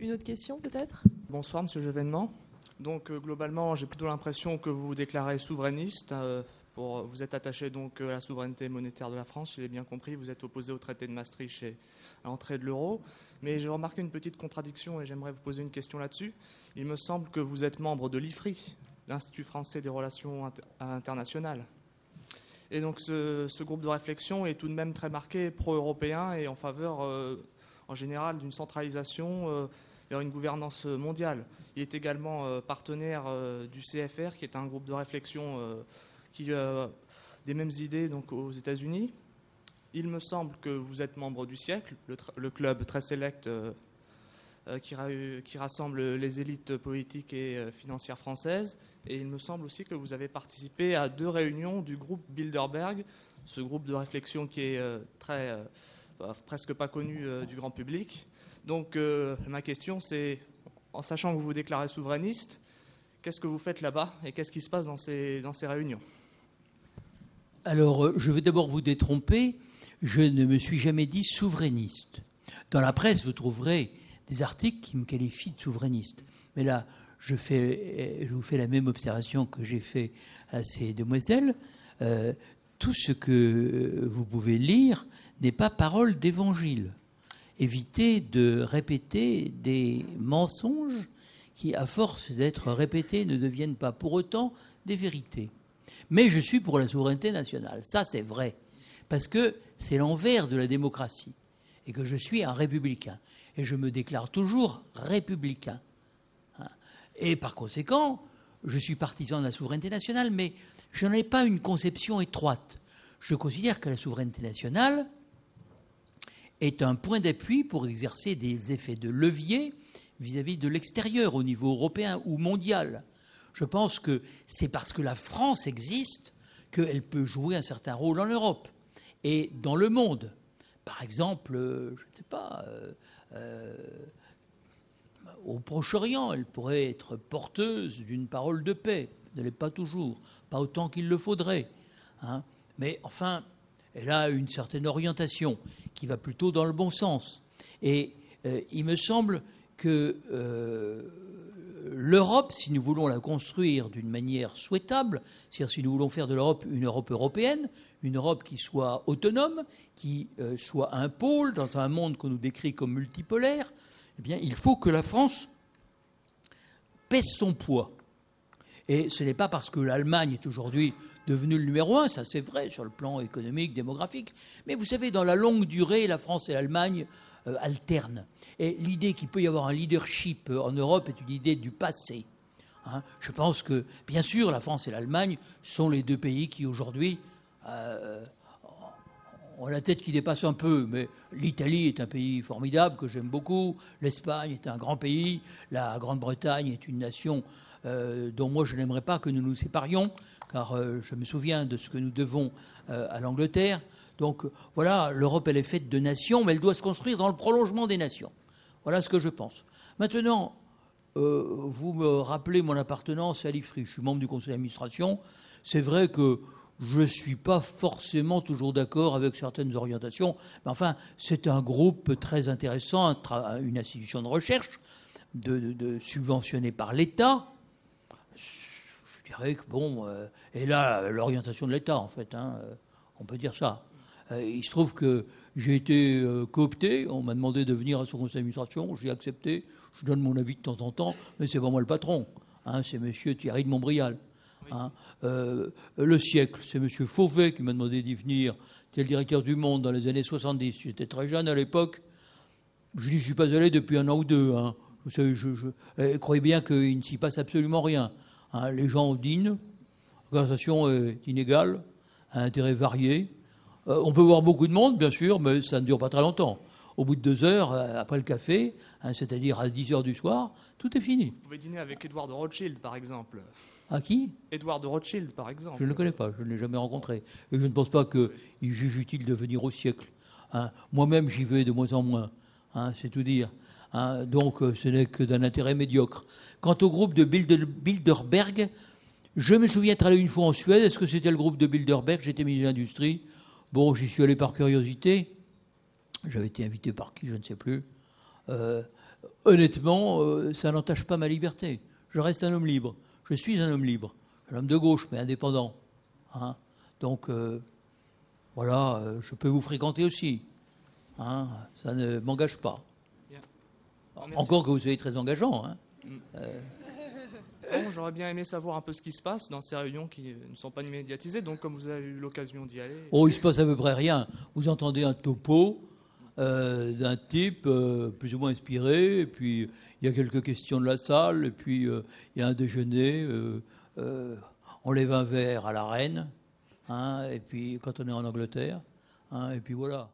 Une autre question peut-être ? Bonsoir Monsieur Chevènement. Donc globalement, j'ai plutôt l'impression que vous vous déclarez souverainiste. Vous êtes attaché donc à la souveraineté monétaire de la France, je l'ai bien compris. Vous êtes opposé au traité de Maastricht et à l'entrée de l'euro. Mais j'ai remarqué une petite contradiction et j'aimerais vous poser une question là-dessus. Il me semble que vous êtes membre de l'IFRI, l'Institut français des relations internationales. Et donc ce groupe de réflexion est tout de même très marqué pro-européen et en faveur en général d'une centralisation vers une gouvernance mondiale. Il est également partenaire du CFR, qui est un groupe de réflexion qui a des mêmes idées donc, aux États-Unis. Il me semble que vous êtes membre du siècle, le club très sélect qui rassemble les élites politiques et financières françaises. Et il me semble aussi que vous avez participé à 2 réunions du groupe Bilderberg, ce groupe de réflexion qui est presque pas connu du grand public. Donc ma question c'est, en sachant que vous vous déclarez souverainiste, qu'est-ce que vous faites là-bas et qu'est-ce qui se passe dans ces réunions ? Alors, je vais d'abord vous détromper. Je ne me suis jamais dit souverainiste. Dans la presse, vous trouverez des articles qui me qualifient de souverainiste. Mais là, je vous fais la même observation que j'ai fait à ces demoiselles. Tout ce que vous pouvez lire n'est pas parole d'évangile. Évitez de répéter des mensonges qui, à force d'être répétés, ne deviennent pas pour autant des vérités. Mais je suis pour la souveraineté nationale. Ça, c'est vrai. Parce que c'est l'envers de la démocratie. Et que je suis un républicain. Et je me déclare toujours républicain. Et par conséquent, je suis partisan de la souveraineté nationale, mais je n'en ai pas une conception étroite. Je considère que la souveraineté nationale est un point d'appui pour exercer des effets de levier vis-à-vis de l'extérieur, au niveau européen ou mondial. Je pense que c'est parce que la France existe qu'elle peut jouer un certain rôle en Europe et dans le monde. Par exemple, je ne sais pas, au Proche-Orient, elle pourrait être porteuse d'une parole de paix. Elle ne l'est pas toujours, pas autant qu'il le faudrait. Mais enfin, elle a une certaine orientation qui va plutôt dans le bon sens. Et il me semble que l'Europe, si nous voulons la construire d'une manière souhaitable, c'est-à-dire si nous voulons faire de l'Europe une Europe européenne, une Europe qui soit autonome, qui soit un pôle dans un monde qu'on nous décrit comme multipolaire, eh bien, il faut que la France pèse son poids. Et ce n'est pas parce que l'Allemagne est aujourd'hui devenue le numéro 1, ça c'est vrai sur le plan économique, démographique, mais vous savez, dans la longue durée, la France et l'Allemagne alternent. Et l'idée qu'il peut y avoir un leadership en Europe est une idée du passé. Je pense que, bien sûr, la France et l'Allemagne sont les 2 pays qui aujourd'hui ont la tête qui dépasse un peu, mais l'Italie est un pays formidable que j'aime beaucoup, l'Espagne est un grand pays, la Grande-Bretagne est une nation dont moi je n'aimerais pas que nous nous séparions, car je me souviens de ce que nous devons à l'Angleterre. Donc voilà, l'Europe elle est faite de nations, mais elle doit se construire dans le prolongement des nations. Voilà ce que je pense. Maintenant, vous me rappelez mon appartenance à l'IFRI. Je suis membre du conseil d'administration. C'est vrai que je ne suis pas forcément toujours d'accord avec certaines orientations, mais enfin, c'est un groupe très intéressant, une institution de recherche, subventionnée par l'État. Je dirais que, bon, et là, l'orientation de l'État, en fait, on peut dire ça. Il se trouve que j'ai été coopté, on m'a demandé de venir à son conseil d'administration, j'ai accepté, je donne mon avis de temps en temps, mais c'est pas moi le patron, c'est monsieur Thierry de Montbrial. Le siècle, c'est M. Fauvet qui m'a demandé d'y venir. C'était le directeur du Monde dans les années 70. J'étais très jeune à l'époque. Je n'y suis pas allé depuis 1 an ou 2. Vous savez, croyez bien qu'il ne s'y passe absolument rien. Les gens dînent, l'organisation est inégale, à intérêt varié. On peut voir beaucoup de monde, bien sûr, mais ça ne dure pas très longtemps. Au bout de 2 heures, après le café, c'est-à-dire à 10 heures du soir, tout est fini. Vous pouvez dîner avec Édouard de Rothschild, par exemple. À qui ? Édouard de Rothschild, par exemple. Je ne le connais pas, je ne l'ai jamais rencontré. Et je ne pense pas qu'il juge utile de venir au siècle. Moi-même, j'y vais de moins en moins, c'est tout dire. Donc, ce n'est que d'un intérêt médiocre. Quant au groupe de Bilderberg, je me souviens être allé une fois en Suède. Est-ce que c'était le groupe de Bilderberg ? J'étais ministre de l'Industrie. Bon, j'y suis allé par curiosité. J'avais été invité par qui, je ne sais plus. honnêtement, ça n'entache pas ma liberté. Je reste un homme libre. Je suis un homme libre. Un homme de gauche, mais indépendant. Hein. Donc, voilà, je peux vous fréquenter aussi. Hein. Ça ne m'engage pas. Bien. Encore que vous soyez très engageant. Hein. Bon, j'aurais bien aimé savoir un peu ce qui se passe dans ces réunions qui ne sont pas médiatisées. Donc, comme vous avez eu l'occasion d'y aller... Oh, il se passe à peu près rien. Vous entendez un topo d'un type plus ou moins inspiré, et puis il y a quelques questions de la salle, et puis il y a un déjeuner, on lève un verre à la reine, hein, et puis quand on est en Angleterre, hein, et puis voilà.